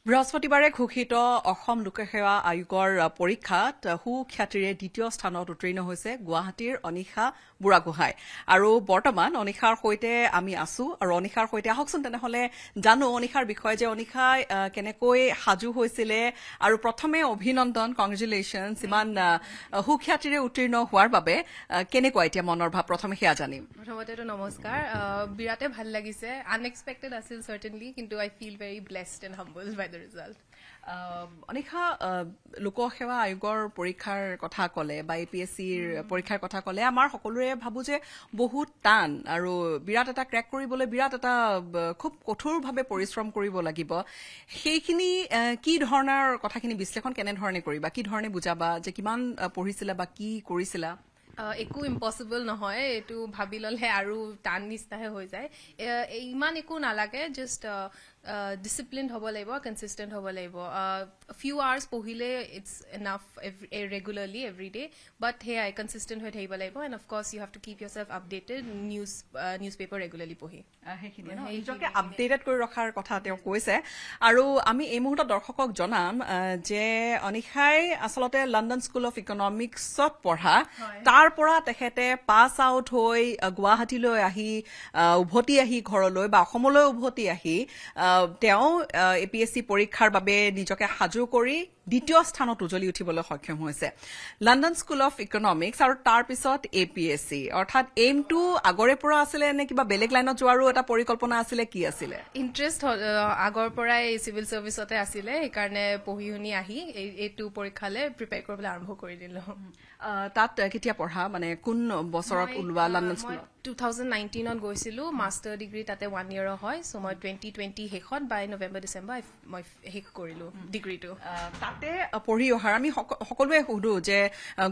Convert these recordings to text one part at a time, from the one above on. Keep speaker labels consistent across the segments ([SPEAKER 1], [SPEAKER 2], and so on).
[SPEAKER 1] বৃহস্পতিবাৰে ঘোষিত অসম লোকসেৱা আয়োগৰ পৰীক্ষাত সুখ্যাতিৰে দ্বিতীয় স্থানত উত্তীৰ্ণ হৈছে গুৱাহাটীৰ অনিশা বুঢ়াগোহাঁই আৰু বৰ্তমান অনিশাৰ সৈতে আমি আছো আৰু অনিশাৰ সৈতে আহকচোন তেনেহলে জানো অনিশাৰ বিষয়ে যে অনিশাই কেনেকৈ সাজু হৈছিলে আৰু প্ৰথমে অভিনন্দন কংগ্ৰেচুলেশ্যনছ ইমান সুখ্যাতিৰে উত্তীৰ্ণ হোৱাৰ বাবে কেনেকুৱা এতিয়া মনৰ ভাৱ প্ৰথমে সেয়া জানিম
[SPEAKER 2] প্ৰথমতেতো নমস্কাৰ বিৰাটে ভাল লাগিছে আনএক্সপেক্টেড আছিল সাৰ্টেনলি কিন্তু I feel very blessed and humble by the result
[SPEAKER 1] অনিশা লোকসেৱা আয়োগৰ পৰীক্ষাৰ কথা ক'লে বা এপিএছচিৰ পৰীক্ষাৰ কথা ক'লে আমাৰ সকলোৰে ভাবো যে বহুত টান আৰু বিৰাট এটা ক্ৰেক কৰিবলৈ বিৰাট এটা খুব কঠোৰভাৱে পৰিশ্ৰম কৰিব লাগিব সেইখিনি কি ধৰণৰ কথাখিনি বিশ্লেষণ কেনেধৰণে কৰিবা কি ধৰণে বুজাবা যে কিমান পঢ়িছিলা বা কি কৰিছিলা
[SPEAKER 2] একো ইম্পচিবল নহয় এইটো ভাবি ললে আৰু টান নিচিনাহে হৈ যায় ইমান একো নালাগে জাষ্ট ডিচিপ্লিন হ'ব লাগিব কনচিষ্টেণ্ট হ'ব লাগিব ফিউ আৱাৰ্ছ পঢ়িলে it's enough regularly every day but সেয়াই কনচিষ্টেণ্ট হৈ থাকিব লাগিব and of course you have to keep yourself updated newspaper regularly পঢ়ি
[SPEAKER 1] নিজকে আপডেটেড কৰি ৰখাৰ কথা তেওঁ কৈছে আৰু আমি এই মুহূৰ্তত দৰ্শকক জনাম যে অনিশাই আচলতে লণ্ডন স্কুল অফ ইকনমিক্সত পঢ়া তাৰ পৰা তেখেতে পাছ আউট হৈ গুৱাহাটীলৈ আহি উভতি আহি ঘৰলৈ বা অসমলৈ উভতি আহি তেওঁ এপিএছচি পৰীক্ষাৰ বাবে নিজকে সাজু কৰি দ্বিতীয় স্থানত উজলি উঠিবলৈ সক্ষম হৈছে লণ্ডন স্কুল অফ ইকনমিক্স আৰু তাৰ পিছত এপিএছচি অৰ্থাৎ এইমটো আগৰে পৰা আছিলে নে কিবা বেলেগ লাইনত যোৱাৰো এটা পৰিকল্পনা আছিলে কি আছিলে
[SPEAKER 2] ইণ্টাৰেষ্ট আগৰ পৰাই চিভিল ছাৰ্ভিচতে আছিলে সেইকাৰণে পঢ়ি শুনি আহি এইটো পৰীক্ষালৈ প্ৰিপেয়াৰ কৰিবলৈ আৰম্ভ কৰি দিলো
[SPEAKER 1] তাত কেতিয়া পঢ়া মানে কোন বছৰত ওলোৱা লণ্ডন স্কুলত
[SPEAKER 2] 2019ত গৈছিলো মাষ্টাৰ ডিগ্ৰী তাতে 1 ইয়াৰৰ হয় চ' মই 2020 শেষত বাই নৱেম্বৰ ডিচেম্বৰ মই শেষ কৰিলো ডিগ্ৰীটো
[SPEAKER 1] তাতে পঢ়ি অহাৰ আমি সকলোৱে সুধো যে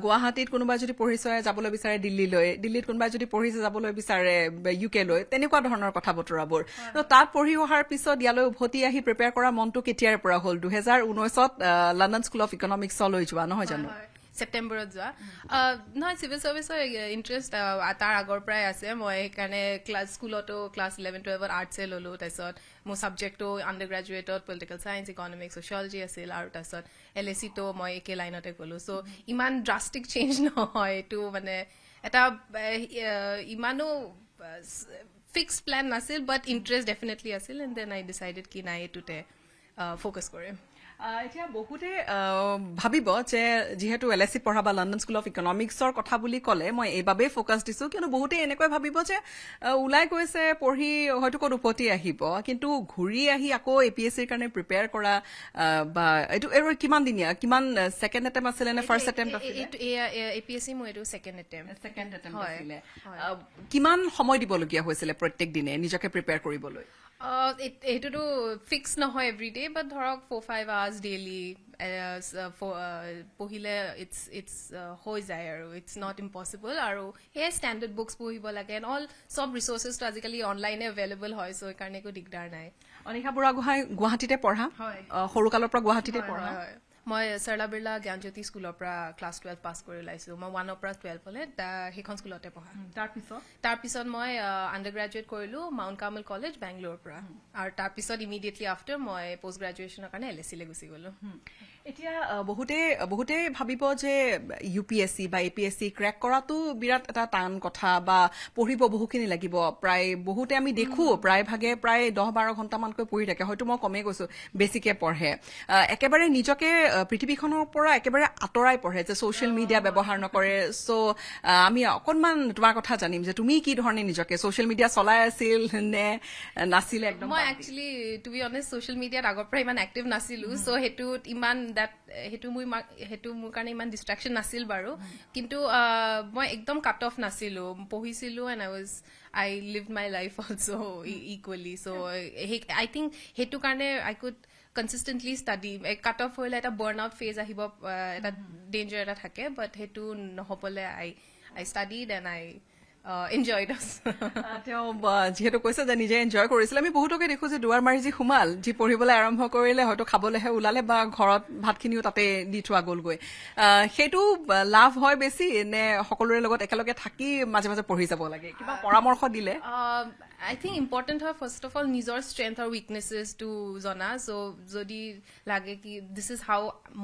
[SPEAKER 1] গুৱাহাটীত কোনোবাই যদি পঢ়িছে যাবলৈ বিচাৰে দিল্লীলৈ দিল্লীত কোনোবাই যদি পঢ়িছে যাবলৈ বিচাৰে ইউকেলৈ তেনেকুৱা ধৰণৰ কথা বতৰাবোৰ তাত পঢ়ি অহাৰ পিছত ইয়ালৈ উভতি আহি প্ৰিপেয়াৰ কৰা মনটো কেতিয়াৰ পৰা হ'ল 2019ত লণ্ডন স্কুল অফ ইকনমিক্সলৈ যোৱা নহয় জানো
[SPEAKER 2] ছেপ্টেম্বৰত যোৱা নহয় চিভিল ছাৰ্ভিচৰ ইণ্টাৰেষ্ট তাৰ আগৰ পৰাই আছে মই সেইকাৰণে স্কুলতো ক্লাছ 11-12ত আৰ্টছে ল'লোঁ তাৰপিছত মোৰ ছাবজেক্টটো আণ্ডাৰ গ্ৰেজুৱেটত পলিটিকেল ছায়েন্স ইকনমিক্স ছ'চিয়লজি আছিল আৰু তাৰপিছত LSE-তো মই একে লাইনতে গ'লোঁ চ' ইমান ড্ৰাষ্টিক চেঞ্জ নহয় এইটো মানে এটা ইমানো ফিক্সড প্লেন নাছিল বাট ইণ্টাৰেষ্ট ডেফিনেটলি আছিল এণ্ড দেন আই ডিচাইডেড কি নাই এইটোতে ফ'কাছ কৰিম
[SPEAKER 1] এতিয়া বহুতে ভাবিব যে যিহেতু LSE পঢ়া বা লণ্ডন স্কুল অফ ইকনমিক্সৰ কথা বুলি ক'লে মই এইবাবেই ফ'কাছ দিছো কিন্তু বহুতে এনেকৈ ভাবিব যে ওলাই গৈছে পঢ়ি হয়তো ক'ত উভতি আহিব কিন্তু ঘূৰি আহি আকৌ এপিএছচিৰ কাৰণে প্ৰিপেয়াৰ কৰা বা এইটো কিমান দিনীয়া কিমান ছেকেণ্ড এটেম্প আছিলে নে ফাৰ্ষ্ট এটেম্প আছিলে
[SPEAKER 2] এপিএছচি মোৰ এইটো ছেকেণ্ড এটেম্প
[SPEAKER 1] আছিলে কিমান সময় দিবলগীয়া হৈছিলে প্ৰত্যেক দিনে নিজকে প্ৰিপেয়াৰ কৰিবলৈ
[SPEAKER 2] এইটোতো ফিক্স নহয় এভৰিডে বাট ধৰক 4-5 আৱাৰ্ছ ডেইলি পঢ়িলে ইটছ হৈ যায় আৰু ইটছ নট ইম্পচিবল আৰু সেই ষ্টেণ্ডাৰ্ড বুকছ পঢ়িব লাগে এণ্ড অল চব ৰিচোৰ্চেছটো আজিকালি অনলাইনে এভেইলেবল হয় চ' সেইকাৰণে একো দিগদাৰ নাই
[SPEAKER 1] অনিশা বুঢ়াগোহাঁই গুৱাহাটীতে পঢ়া সৰুকালৰ পৰা গুৱাহাটীতে পঢ়া
[SPEAKER 2] মই সৰলা বিৰলা জ্ঞানজ্যোতি স্কুলৰ পৰা ক্লাছ 12 পাছ কৰি ওলাইছিলোঁ মই 1ৰ পৰা 12 হ'লে সেইখন স্কুলতে পঢ়া তাৰপিছত মই আণ্ডাৰ গ্ৰেজুৱেট কৰিলোঁ মাউণ্ট কাৰ্মেল কলেজ বেংগলোৰৰ পৰা আৰু তাৰপিছত ইমিডিয়েটলি আফটাৰ মই পষ্ট গ্ৰেজুৱেশ্যনৰ কাৰণে LSE-লৈ গুচি গ'লোঁ
[SPEAKER 1] এতিয়া বহুতে ভাবিব যে UPSC বা APSC ক্ৰেক কৰাটো বিৰাট এটা টান কথা বা পঢ়িব বহুখিনি লাগিব প্ৰায় বহুতে আমি দেখো প্ৰায়ভাগে প্ৰায় 10-12 ঘণ্টামানকৈ পঢ়ি থাকে হয়তো মই কমেই কৈছো বেছিকে পঢ়ে একেবাৰে নিজকে পৃথিৱীখনৰ পৰা একেবাৰে আঁতৰাই পঢ়ে যে ছ'চিয়েল মিডিয়া ব্যৱহাৰ নকৰে চ' আমি অকণমান তোমাৰ কথা জানিম যে তুমি কি ধৰণে নিজকে ছ'চিয়েল মিডিয়া চলাই আছিল নে নাছিলে একদম
[SPEAKER 2] মই actually to be honest social মিডিয়াত আগৰ পৰা ইমান এক্টিভ নাছিলোঁ চ' সেইটোত ইমান সেইটো মোৰ কাৰণে ইমান ডিষ্ট্ৰেকশ্যন নাছিল বাৰু কিন্তু মই একদম কাট অফ নাছিলোঁ পঢ়িছিলোঁ and I live my life also' equally so' I think সেইটো কাৰণে I could consistently study cut off হ'লে এটা বাৰ্ণ আউট ফেজ আহিব এটা ডেঞ্জাৰ এটা থাকে বাট সেইটো নহ'বলৈ I studied and I enjoyed us.
[SPEAKER 1] তেওঁ যিহেতু কৈছে যে নিজে এনজয় কৰিছিল আমি বহুতকে দেখো যে দুৱাৰ মাৰি যি সোমাল যি পঢ়িবলৈ আৰম্ভ কৰিলে হয়তো খাবলৈহে ওলালে বা ঘৰত ভাতখিনিও তাতে দি থোৱা গ'লগৈ সেইটো লাভ হয় বেছি নে সকলোৰে লগত একেলগে থাকি মাজে মাজে পঢ়ি যাব লাগে কিবা পৰামৰ্শ দিলে
[SPEAKER 2] I think important হয় first of all নিজৰ strength or weaknesses to জনা so যদি লাগে কি this is how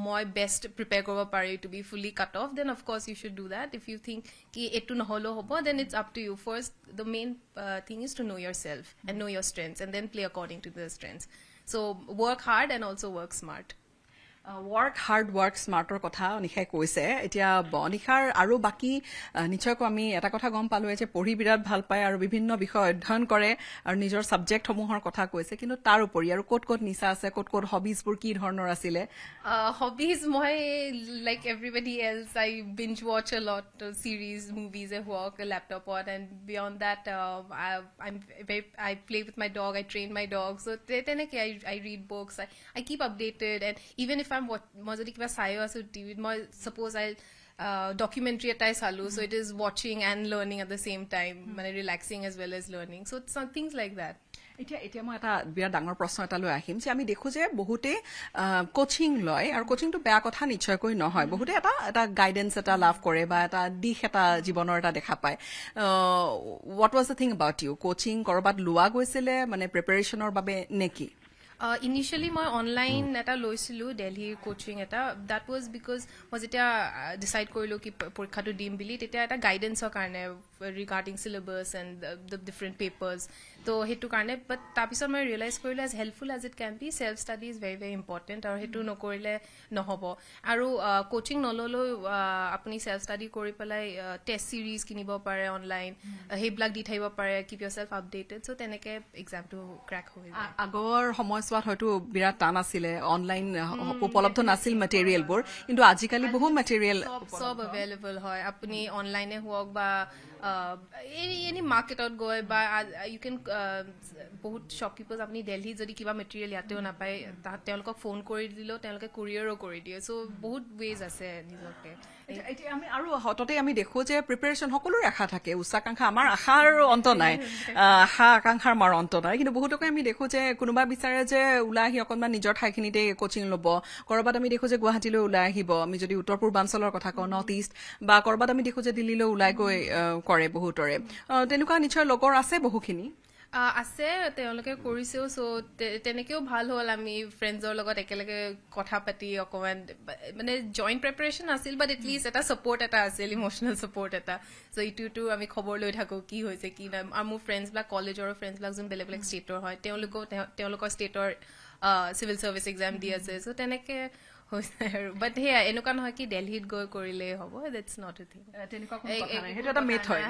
[SPEAKER 2] মই best prepare কৰিব পাৰি to be fully cut off then of course you should do that if you think কি এটো নহলো হ'ব then it's up to you first the main thing is to know yourself and know your strengths and then play according to the strengths so work hard and also work smart
[SPEAKER 1] work hard work smarter কথা অনিখাই কৈছে এতিয়া অনিখাৰ আৰু বাকি নিশ্চয়কৈ আমি এটা কথা গম পালো যে পঢ়ি বিৰাট ভাল পায় আৰু বিভিন্ন বিষয় অধ্যয়ন কৰে আৰু নিজৰ সাবজেক্ট সমূহৰ কথা কৈছে কিন্তু তাৰ উপৰি আৰু ক'ত ক'ত নিচা আছে ক'ত ক'ত হবিজবোৰ কি ধৰণৰ আছিলে
[SPEAKER 2] hobbies মই like everybody else I binge watch a lot of series movies I work a laptop on and beyond that I play with my dog I train my dog so teneke I read books I keep updated and even if মই যদি কিবা চাইও আছো টিভিত মই suppose I documentary এটাই চালো so it is watching and learning at the same time মানে relaxing as well as learning so it's some things like that
[SPEAKER 1] এতিয়া মই এটা বিৰাট ডাঙৰ প্ৰশ্ন এটা লৈ আহিম যে আমি দেখো যে বহুতে কোচিং লয় আৰু কোচিংটো বেয়া কথা নিশ্চয়কৈ নহয় বহুতে এটা গাইডেন্স এটা লাভ কৰে বা এটা দিশ এটা জীৱনৰ এটা দেখা পায় what was the thing about you coaching কৰবাত লোৱা গৈছিলে মানে প্ৰিপাৰেচনৰ বাবে নেকি
[SPEAKER 2] initially মই অনলাইন এটা লৈছিলো দিল্লী কোচিং এটা that was because মই যেতিয়া decide কৰিলো কি পৰীক্ষাটো দিম বুলি তেতিয়া এটা গাইডেন্সৰ কাৰণে regarding syllabus and the different papers তো হেতু কাৰণে but তাৰপিছত মই ৰিয়েলাইজ কৰিলো as helpful as it can be self study is very very important আৰু হেতু নকৰিলে নহব আৰু কোচিং নললো আপুনি self study কৰি পেলাই টেষ্ট সিৰিজ কিনিব পাৰে অনলাইন হেবলাক দি থাকিব পাৰে keep yourself updated so তেনেকে এক্সামটো ক্ৰ্যাক হৈ যায় আগৰ
[SPEAKER 1] সময়ছোৱাত হয়তো বিৰাট টান আছিলে অনলাইন উপলব্ধ নাছিল মেটেৰিয়েলবোৰ কিন্তু আজিকালি বহু মেটেৰিয়েল
[SPEAKER 2] সব अवेलेबल হয় আপুনি অনলাইনে হোক বা any market out go by you can বহুত shopkeepers apni delhi jodi kiba material yateo na pai telok phone kori dilo telok courier o kori diye so বহুত ways ase nijoke
[SPEAKER 1] এতিয়া আমি আৰু হততে আমি দেখো যে প্ৰিপাৰেচন সকলোৰে আশা থাকে উচ্চাকাংক্ষা আমাৰ আশাৰ অন্ত নাই আশা আকাংক্ষাৰ মাৰ অন্ত নাই কিন্তু বহুতকে আমি দেখো যে কোনোবা বিচাৰে যে ওলাই আহি অকনমান নিজৰ ঠাইখিনিতে কোচিং ল'ব কৰবাত আমি দেখো যে গুৱাহাটীলৈ ওলাই আহিব আমি যদি উত্তৰ পূৰ্বাঞ্চলৰ কথা কওঁ নৰ্থ ইষ্ট বা কৰবাত আমি দেখো যে দিল্লীলৈ ওলাই গৈ কৰে বহুতৰে তেনেকুৱা নিশ্চয় লগৰ আছে বহুখিনি
[SPEAKER 2] আছে তেওঁলোকে কৰিছেও সো তেনেকেও ভাল হ'ল আমি ফ্ৰেণ্ডৰ লগত একেলগে কথা পাতি অকমান মানে জয়েন্ট প্ৰিপাৰেচন আছিল বাট এট লিষ্ট এটা সাপোৰ্ট এটা আছিল ইমোশনাল সাপোৰ্ট এটা সো ইটো আমি খবৰ লৈ থাকো কি হৈছে কি নাই আৰু মোৰ ফ্ৰেণ্ডছ বিলাক কলেজৰ ফ্ৰেণ্ডছ বিলাক যোন বেলেগ বেলেগ ষ্টেটৰ হয় তেওঁলোকৰ ষ্টেটৰ সিভিল সাৰ্ভিস এক্সাম দি আছে সো তেনেকে but here এনেকুৱা নহয় কি দিল্লীত গৈ কৰিলে হ'ব that's not a thing
[SPEAKER 1] তেনেকুৱা কোনো কথা নাই হেটো এটা মিথ হয়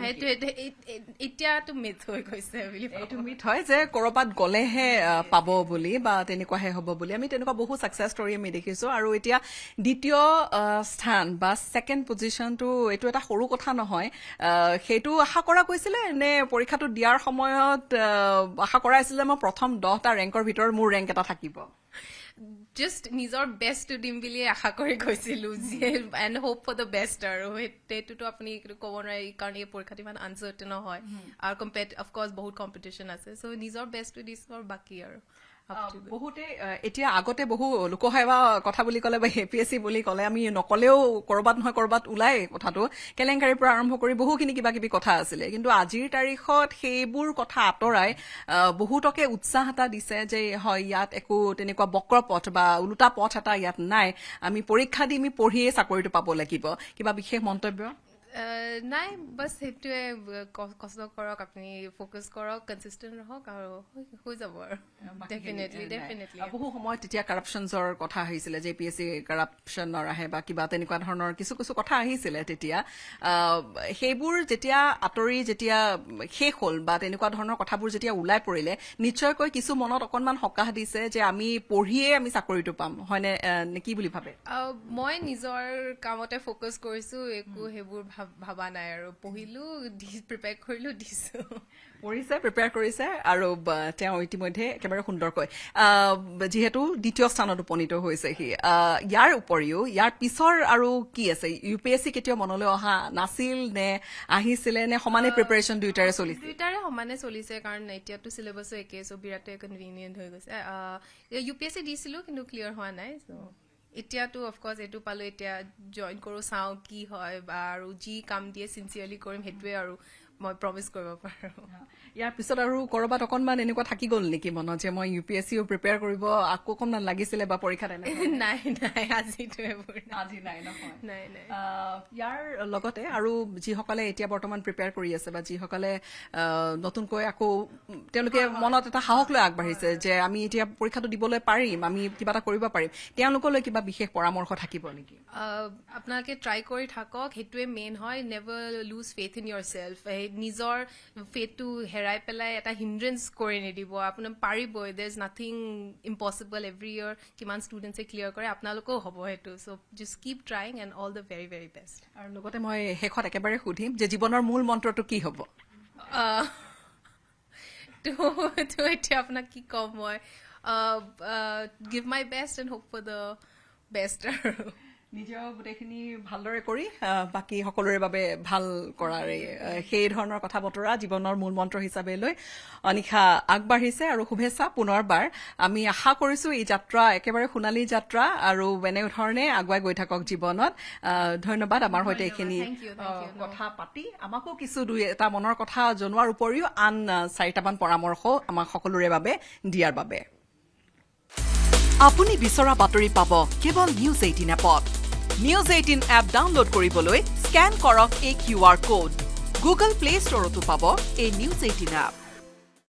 [SPEAKER 2] এতিয়া তো মিথ হৈ গৈছে
[SPEAKER 1] এইটো মিথ হয় যে কৰবাত গলেহে পাব বুলি বা তেনেকুৱাহে হ'ব বুলি আমি তেনেকুৱা বহু সাকসেস ষ্টৰী আমি দেখিছো আৰু এতিয়া দ্বিতীয় স্থান বা সেকেন্ড পজিশনটো এইটো এটা সৰু কথা নহয় হেতু আশা কৰা কৈছিল নে পৰীক্ষাটো দিয়াৰ সময়ত আশা কৰাইছিল যে মই প্ৰথম 10টা ৰেংকৰ ভিতৰত মোৰ ৰেংক এটা থাকিব
[SPEAKER 2] just নিজৰ বেষ্ট টু দিম বুলি আশা কৰি গৈছিলো and hope for the best আৰু হেতু তো আপুনি ক'ব নোৱাৰে কাৰণ এই পৰীক্ষাটো ইমান আনসাৰ্টেন হয় আৰু of course বহুত কম্পিটিশন আছে সো নিজৰ বেষ্ট টু দিছ আৰু বাকি আৰু
[SPEAKER 1] বহুতে এতিয়া আগতে বহু লোকসেৱা কথা বুলি ক'লে বা এপিএসসি বুলি ক'লে আমি নকলেও কৰবাত নহয় কৰবাত ওলাই কথাটো কেলেংকাৰীৰ পৰা আৰম্ভ কৰি বহুখিনি কিবা কিবি কথা আছিলে কিন্তু আজিৰ তাৰিখত সেইবোৰ কথা আঁতৰাই বহুতকে উৎসাহ এটা দিছে যে হয় ইয়াত একো তেনেকুৱা বক্ৰ পথ বা উলুটা পথ এটা ইয়াত নাই আমি পৰীক্ষা দি আমি পঢ়িয়ে চাকৰিটো পাব লাগিব কিবা বিশেষ মন্তব্য
[SPEAKER 2] নাই বাস হেতুৱে কষ্ট কৰক আপুনি ফোকাস কৰক কনসিস্টেন্ট ৰহক আৰু হৈ যাব আৰু ডেফিনেটলি
[SPEAKER 1] বহু সময় তেতিয়া কাৰাপশনছৰ কথা আহিছিল যে পিএসসি কাৰাপশনৰ আহে বা কিবা তেনেকুৱা ধৰণৰ কিছু কিছু কথা আহিছিল তেতিয়া সেইবোৰ যেতিয়া আতৰি যেতিয়া শেষ হ'ল বা তেনেকুৱা ধৰণৰ কথাবোৰ যেতিয়া ওলাই পৰিলে নিশ্চয়কৈ কিছু মনত অকনমান হকাহ দিছে যে আমি পঢ়িয়ে আমি চাকৰিটো পাম হয়নে কি বুলি ভাবে
[SPEAKER 2] মই নিজৰ কামতে ফোকাস কৰিছো একো হেবোৰ ভাবা নাই আৰু পঢ়িলো প্ৰিপেয়াৰ কৰিলো দিছো
[SPEAKER 1] পঢ়িছে প্ৰিপেয়াৰ কৰিছে আৰু তেওঁ ইতিমধ্যে একেবাৰে সুন্দৰকৈ যিহেতু দ্বিতীয় স্থানত উপনীত হৈছে সি ইয়াৰ উপৰিও ইয়াৰ পিছৰ আৰু কি আছে UPSC কেতিয়াও মনলৈ অহা নাছিল নে আহিছিলে নে সমানে প্ৰিপাৰেচন দুইটাৰে
[SPEAKER 2] সমানে চলিছে কাৰণ এতিয়াতো চিলেবাছো একে চ' বিৰাটে কনভিনিয়েণ্ট হৈ গৈছে UPSC দিছিলো কিন্তু ক্লিয়াৰ হোৱা নাই এতিয়াতো অফক'ৰ্চ এইটো পালো এতিয়া জইন কৰোঁ চাওঁ কি হয় বা আৰু যি কাম দিয়ে চিনচিয়াৰলি কৰিম সেইটোৱে আৰু মই প্ৰমিছ কৰিব পাৰোঁ
[SPEAKER 1] ইয়াৰ পিছত আৰু কৰবাত অকণমান এনেকুৱা থাকি গ'ল নেকি মনত যে মই UPSCও প্ৰিপেয়াৰ কৰিব আকৌ অকণমান লাগিছিলে বা পৰীক্ষাত
[SPEAKER 2] নাই আজিতো
[SPEAKER 1] আজি নাই নহয়
[SPEAKER 2] নাই
[SPEAKER 1] ইয়াৰ লগতে আৰু যিসকলে এতিয়া বৰ্তমান প্ৰিপেয়াৰ কৰি আছে বা যিসকলে নতুনকৈ আকৌ তেওঁলোকে মনত এটা সাহস লৈ আগবাঢ়িছে যে আমি এতিয়া পৰীক্ষাটো দিবলৈ পাৰিম আমি কিবা এটা কৰিব পাৰিম তেওঁলোকলৈ কিবা বিশেষ পৰামৰ্শ থাকিব নেকি
[SPEAKER 2] আপোনালোকে ট্ৰাই কৰি থাকক সেইটোৱে মেইন হয় never lose faith in yourself নিজৰ ফেথটো হেৰাই পেলাই এটা হিণ্ড্ৰেঞ্চ কৰি নিদিব আপোনাৰ পাৰিবই there is nothing impossible every year কিমান ষ্টুডেণ্টছে ক্লিয়াৰ কৰে আপোনালোকেও হ'ব সেইটো so' just keep trying and all the very very best
[SPEAKER 1] আৰু লগতে মই শেষত একেবাৰে সুধিম যে জীৱনৰ মূল মন্ত্ৰটো কি হ'ব
[SPEAKER 2] তো এতিয়া আপোনাক কি ক'ম মই give my best and hope for the best আৰু
[SPEAKER 1] নিজেও গোটেইখিনি ভালদৰে কৰি বাকী সকলোৰে বাবে ভাল কৰাৰে সেই ধৰণৰ কথা বতৰা জীৱনৰ মূল মন্ত্ৰ হিচাপে লৈ অনিশা আগবাঢ়িছে আৰু শুভেচ্ছা পুনৰবাৰ আমি আশা কৰিছো এই যাত্ৰা একেবাৰে সোণালী যাত্ৰা আৰু এনেধৰণে আগুৱাই গৈ থাকক জীৱনত ধন্যবাদ আমাৰ সৈতে এইখিনি কথা পাতি আমাকো কিছু দুই এটা মনৰ কথা জনোৱাৰ উপৰিও আন 4টামান পৰামৰ্শ আমাক সকলোৰে বাবে দিয়াৰ বাবে আপুনি বিচৰা বাতৰি পাব কেৱল নিউজ 18 এপত নিউজ 18 এপ ডাউনলোড কৰিবলৈ স্ক্যান কৰক এই QR কোড গুগল প্লে ষ্টৰতো পাব এই নিউজ 18 এপ